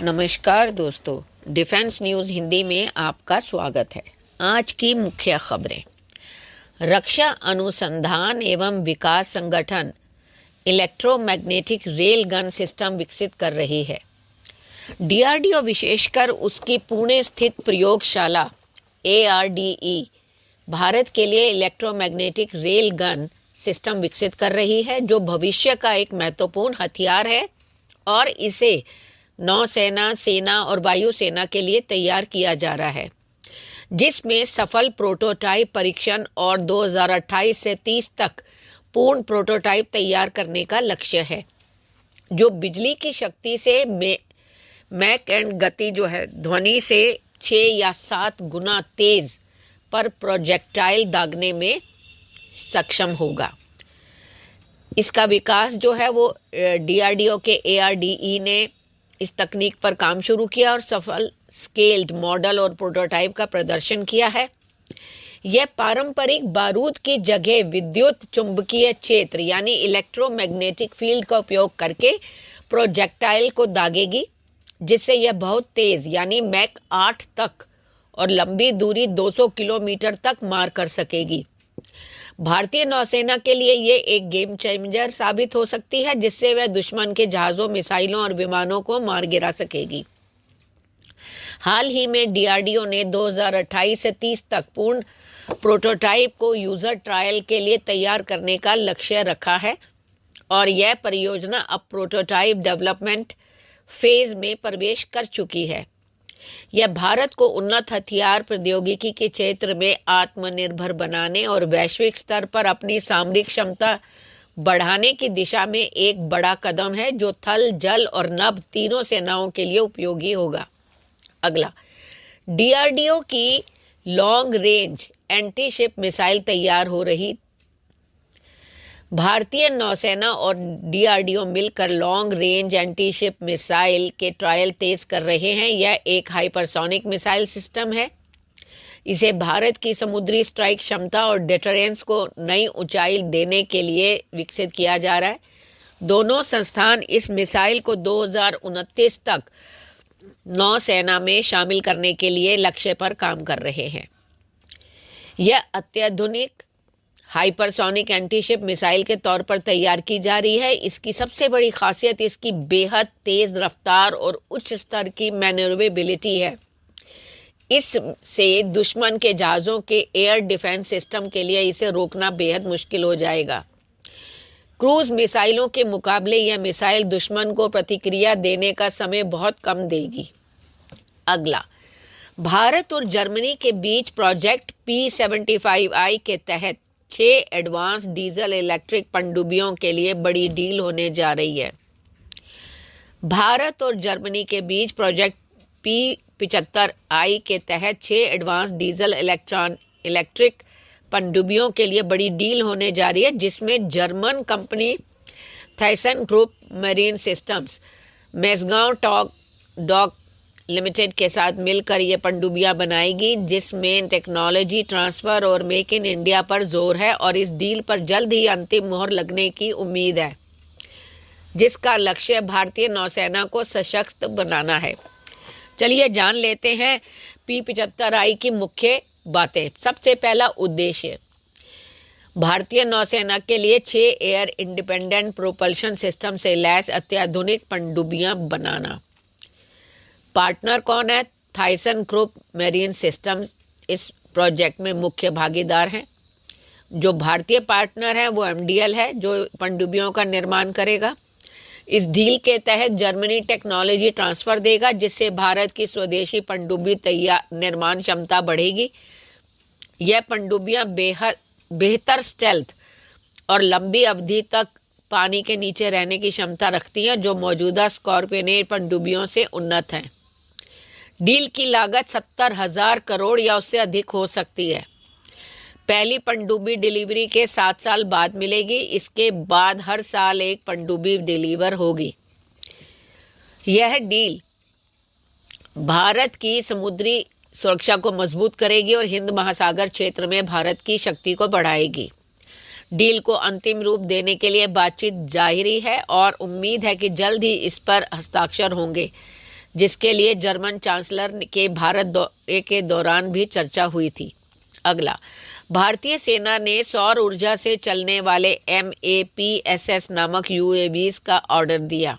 नमस्कार दोस्तों, defence news Hindi में आपका स्वागत है। आज की मुख्य खबरें। रक्षा अनुसंधान एवं विकास संगठन इलेक्ट्रोमैग्नेटिक रेल गन सिस्टम विकसित कर रही है। डीआरडीओ विशेषकर उसकी पुणे स्थित प्रयोगशाला ARDE भारत के लिए इलेक्ट्रोमैग्नेटिक रेल गन सिस्टम विकसित कर रही है, जो भविष्य का एक महत्वपूर्ण हथियार है और इसे नौसेना, सेना और वायुसेना के लिए तैयार किया जा रहा है, जिसमें सफल प्रोटोटाइप परीक्षण और 2028 से 30 तक पूर्ण प्रोटोटाइप तैयार करने का लक्ष्य है, जो बिजली की शक्ति से मैक एंड गति ध्वनि से 6 या 7 गुना तेज पर प्रोजेक्टाइल दागने में सक्षम होगा। इसका विकास वो डीआरडीओ के ARDE ने इस तकनीक पर काम शुरू किया और सफल स्केल्ड मॉडल और प्रोटोटाइप का प्रदर्शन किया है। यह पारंपरिक बारूद की जगह विद्युत चुंबकीय क्षेत्र यानी इलेक्ट्रोमैग्नेटिक फील्ड का उपयोग करके प्रोजेक्टाइल को दागेगी, जिससे यह बहुत तेज यानी मैक 8 तक और लंबी दूरी 200 किलोमीटर तक मार कर सकेगी। भारतीय नौसेना के लिए ये एक गेम चेंजर साबित हो सकती है, जिससे वह दुश्मन के जहाज़ों, मिसाइलों और विमानों को मार गिरा सकेगी। हाल ही में डीआरडीओ ने 2028 से 30 तक पूर्ण प्रोटोटाइप को यूजर ट्रायल के लिए तैयार करने का लक्ष्य रखा है और यह परियोजना अब प्रोटोटाइप डेवलपमेंट फेज में प्रवेश कर चुकी है। यह भारत को उन्नत हथियार प्रौद्योगिकी के क्षेत्र में आत्मनिर्भर बनाने और वैश्विक स्तर पर अपनी सामरिक क्षमता बढ़ाने की दिशा में एक बड़ा कदम है, जो थल, जल और नभ तीनों सेनाओं के लिए उपयोगी होगा। अगला, डीआरडीओ की long range anti ship missile तैयार हो रही। भारतीय नौसेना और डीआरडीओ मिलकर long range anti ship missile के ट्रायल तेज कर रहे हैं। यह एक हाइपरसोनिक मिसाइल सिस्टम है। इसे भारत की समुद्री स्ट्राइक क्षमता और डिटरेंस को नई ऊंचाई देने के लिए विकसित किया जा रहा है। दोनों संस्थान इस मिसाइल को 2029 तक नौसेना में शामिल करने के लिए लक्ष्य पर काम कर रहे हैं। यह अत्याधुनिक हाइपरसोनिक एंटीशिप मिसाइल के तौर पर तैयार की जा रही है। इसकी सबसे बड़ी खासियत इसकी बेहद तेज रफ्तार और उच्च स्तर की मैन्यूवरेबिलिटी है। इससे दुश्मन के जहाज़ों के एयर डिफेंस सिस्टम के लिए इसे रोकना बेहद मुश्किल हो जाएगा। क्रूज मिसाइलों के मुकाबले यह मिसाइल दुश्मन को प्रतिक्रिया देने का समय बहुत कम देगी। अगला, भारत और जर्मनी के बीच प्रोजेक्ट P75I के तहत 6 एडवांस डीजल इलेक्ट्रिक पनडुब्बियों के लिए बड़ी डील होने जा रही है। भारत और जर्मनी के बीच प्रोजेक्ट P75I के तहत 6 एडवांस डीजल इलेक्ट्रिक पनडुब्बियों के लिए बड़ी डील होने जा रही है, जिसमें German company Thyssen group marine systems Mazagon dock limited के साथ मिलकर ये पनडुब्बियां बनाएगी, जिसमें टेक्नोलॉजी ट्रांसफर और मेक इन इंडिया पर जोर है और इस डील पर जल्द ही अंतिम मोहर लगने की उम्मीद है, जिसका लक्ष्य भारतीय नौसेना को सशक्त बनाना है। चलिए जान लेते हैं P75I की मुख्य बातें। सबसे पहला उद्देश्य, भारतीय नौसेना के लिए 6 एयर इंडिपेंडेंट प्रोपल्शन सिस्टम से लैस अत्याधुनिक पनडुब्बियां बनाना। पार्टनर कौन है? थाइसन ग्रुप मरीन सिस्टम्स इस प्रोजेक्ट में मुख्य भागीदार हैं। जो भारतीय पार्टनर है वो MDL है, जो पनडुब्बियों का निर्माण करेगा। इस डील के तहत जर्मनी टेक्नोलॉजी ट्रांसफर देगा, जिससे भारत की स्वदेशी पनडुब्बी निर्माण क्षमता बढ़ेगी। यह पनडुब्बियां बेहतर स्टेल्थ और लंबी अवधि तक पानी के नीचे रहने की क्षमता रखती हैं, जो मौजूदा स्कॉर्पियन पनडुब्बियों से उन्नत हैं। डील की लागत 70,000 करोड़ या उससे अधिक हो सकती है। पहली पनडुब्बी डिलीवरी के 7 साल बाद मिलेगी। इसके बाद हर साल एक पनडुब्बी डिलीवर होगी। यह डील भारत की समुद्री सुरक्षा को मजबूत करेगी और हिंद महासागर क्षेत्र में भारत की शक्ति को बढ़ाएगी। डील को अंतिम रूप देने के लिए बातचीत जारी है और उम्मीद है कि जल्द ही इस पर हस्ताक्षर होंगे। जिसके लिए जर्मन चांसलर के भारत दौरे के दौरान भी चर्चा हुई थी। अगला, भारतीय सेना ने सौर ऊर्जा से चलने वाले MAPSS नामक UAVs का ऑर्डर दिया।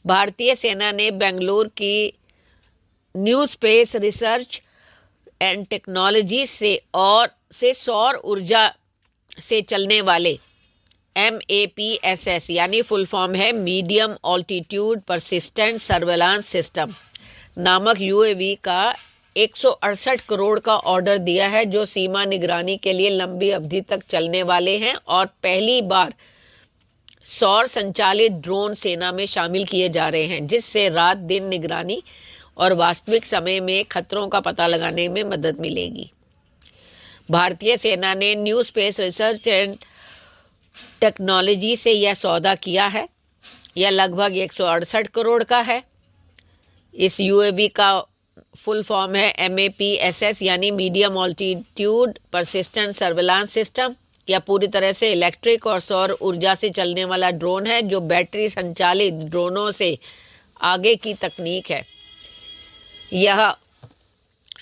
भारतीय सेना ने बेंगलुरु की new space research and technology से सौर ऊर्जा से चलने वाले MAPSS यानी फुल फॉर्म है medium altitude persistent surveillance system नामक UAV का 168 करोड़ का ऑर्डर दिया है, जो सीमा निगरानी के लिए लंबी अवधि तक चलने वाले हैं और पहली बार सौर संचालित ड्रोन सेना में शामिल किए जा रहे हैं, जिससे रात दिन निगरानी और वास्तविक समय में खतरों का पता लगाने में मदद मिलेगी। भारतीय सेना ने new space research and technology से यह सौदा किया है। यह लगभग 168 करोड़ का है। इस UAV का फुल फॉर्म है MAPSS यानी medium altitude persistent surveillance system. यह पूरी तरह से इलेक्ट्रिक और सौर ऊर्जा से चलने वाला ड्रोन है, जो बैटरी संचालित ड्रोनों से आगे की तकनीक है। यह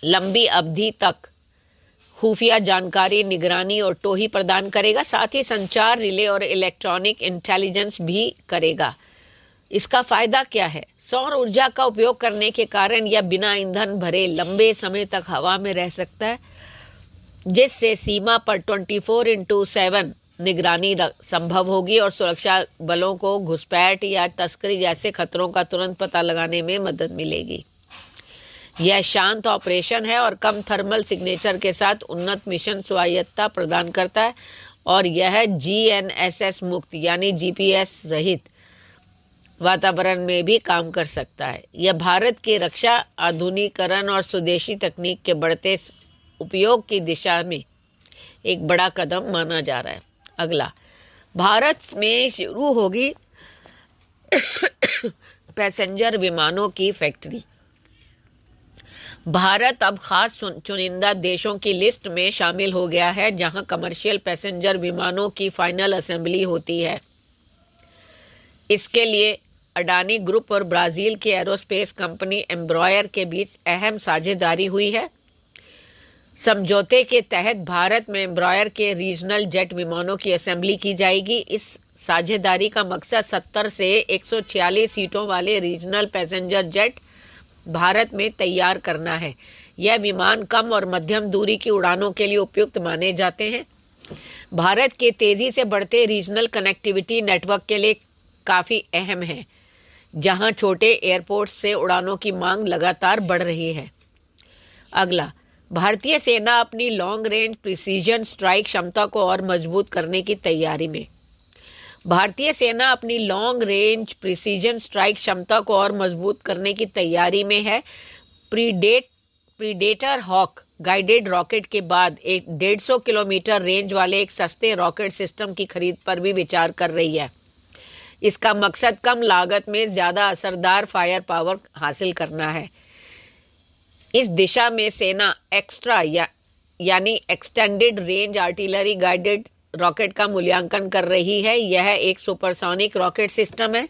लंबी अवधि तक खुफिया जानकारी, निगरानी और टोही प्रदान करेगा, साथ ही संचार, रिले और इलेक्ट्रॉनिक इंटेलिजेंस भी करेगा। इसका फायदा क्या है? सौर ऊर्जा का उपयोग करने के कारण यह बिना ईंधन भरे लंबे समय तक हवा में रह सकता है, जिससे सीमा पर 24/7 निगरानी संभव होगी और सुरक्षा बलों को घुसपैठ या तस्करी जैसे खतरों का तुरंत पता लगाने में मदद मिलेगी। यह शांत ऑपरेशन है और कम थर्मल सिग्नेचर के साथ उन्नत मिशन स्वायत्तता प्रदान करता है और यह GNSS मुक्त यानी GPS रहित वातावरण में भी काम कर सकता है। यह भारत के रक्षा आधुनिकीकरण और स्वदेशी तकनीक के बढ़ते उपयोग की दिशा में एक बड़ा कदम माना जा रहा है। अगला, भारत में शुरू होगी पैसेंजर विमानों की फैक्ट्री। भारत अब खास चुनिंदा देशों की लिस्ट में शामिल हो गया है, जहां कमर्शियल पैसेंजर विमानों की फाइनल असेंबली होती है। इसके लिए अडानी ग्रुप और ब्राजील की एरोस्पेस कंपनी एम्ब्रॉयर के बीच अहम साझेदारी हुई है। समझौते के तहत भारत में एम्ब्रॉयर के रीजनल जेट विमानों की असेंबली की जाएगी। इस साझेदारी का मकसद 70 से 146 सीटों वाले रीजनल पैसेंजर जेट भारत में तैयार करना है। यह विमान कम और मध्यम दूरी की उड़ानों के लिए उपयुक्त माने जाते हैं। भारत के तेजी से बढ़ते रीजनल कनेक्टिविटी नेटवर्क के लिए काफ़ी अहम है, जहां छोटे एयरपोर्ट्स से उड़ानों की मांग लगातार बढ़ रही है। अगला, भारतीय सेना अपनी लॉन्ग रेंज प्रिसीजन स्ट्राइक क्षमता को और मजबूत करने की तैयारी में। भारतीय सेना अपनी लॉन्ग रेंज प्रिसीजन स्ट्राइक क्षमता को और मजबूत करने की तैयारी में है। प्रीडेटर हॉक गाइडेड रॉकेट के बाद एक 150 किलोमीटर रेंज वाले एक सस्ते रॉकेट सिस्टम की खरीद पर भी विचार कर रही है। इसका मकसद कम लागत में ज़्यादा असरदार फायर पावर हासिल करना है। इस दिशा में सेना एक्स्ट्रा यानी extended range artillery guided rocket का मूल्यांकन कर रही है। यह एक सुपरसोनिक रॉकेट सिस्टम है।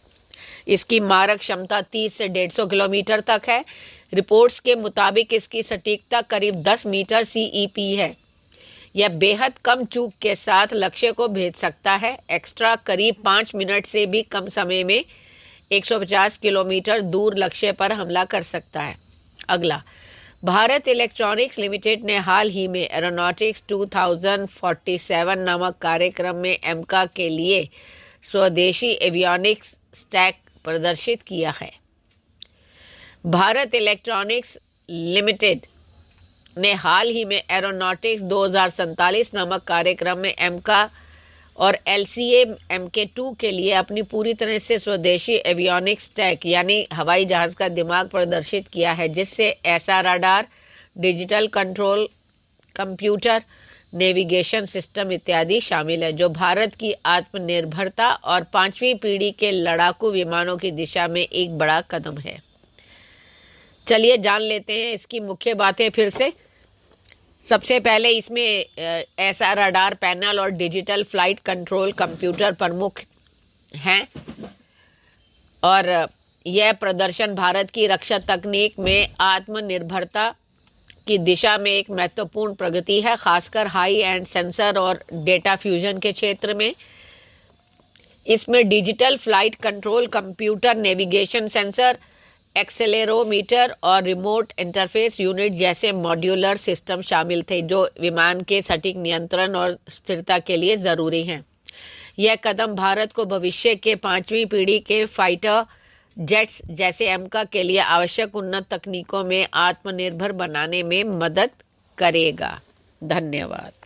इसकी मारक क्षमता 30 से 150 किलोमीटर तक है। रिपोर्ट्स के मुताबिक इसकी सटीकता करीब 10 मीटर CEP है। यह बेहद कम चूक के साथ लक्ष्य को भेद सकता है। एक्स्ट्रा करीब 5 मिनट से भी कम समय में 150 किलोमीटर दूर लक्ष्य पर हमला कर सकता है। अगला, भारत इलेक्ट्रॉनिक्स लिमिटेड ने हाल ही में एरोनॉटिक्स 2047 नामक कार्यक्रम में एमका के लिए स्वदेशी एवियोनिक्स स्टैक प्रदर्शित किया है। भारत इलेक्ट्रॉनिक्स लिमिटेड ने हाल ही में एरोनॉटिक्स 2047 नामक कार्यक्रम में एमका और LCA MK2 के लिए अपनी पूरी तरह से स्वदेशी एवियोनिक्स स्टैक यानी हवाई जहाज का दिमाग प्रदर्शित किया है, जिससे ऐसा radar, digital control, computer, navigation system इत्यादि शामिल है, जो भारत की आत्मनिर्भरता और 5वीं पीढ़ी के लड़ाकू विमानों की दिशा में एक बड़ा कदम है। चलिए जान लेते हैं इसकी मुख्य बातें फिर से। सबसे पहले इसमें ऐसा रडार पैनल और डिजिटल फ्लाइट कंट्रोल कंप्यूटर प्रमुख हैं और यह प्रदर्शन भारत की रक्षा तकनीक में आत्मनिर्भरता की दिशा में एक महत्वपूर्ण प्रगति है, खासकर हाई एंड सेंसर और डेटा फ्यूजन के क्षेत्र में। इसमें digital flight control, computer navigation sensor, accelerometer और रिमोट इंटरफेस यूनिट जैसे मॉड्यूलर सिस्टम शामिल थे, जो विमान के सटीक नियंत्रण और स्थिरता के लिए ज़रूरी हैं। यह कदम भारत को भविष्य के 5वीं पीढ़ी के फाइटर जेट्स जैसे एमका के लिए आवश्यक उन्नत तकनीकों में आत्मनिर्भर बनाने में मदद करेगा। धन्यवाद।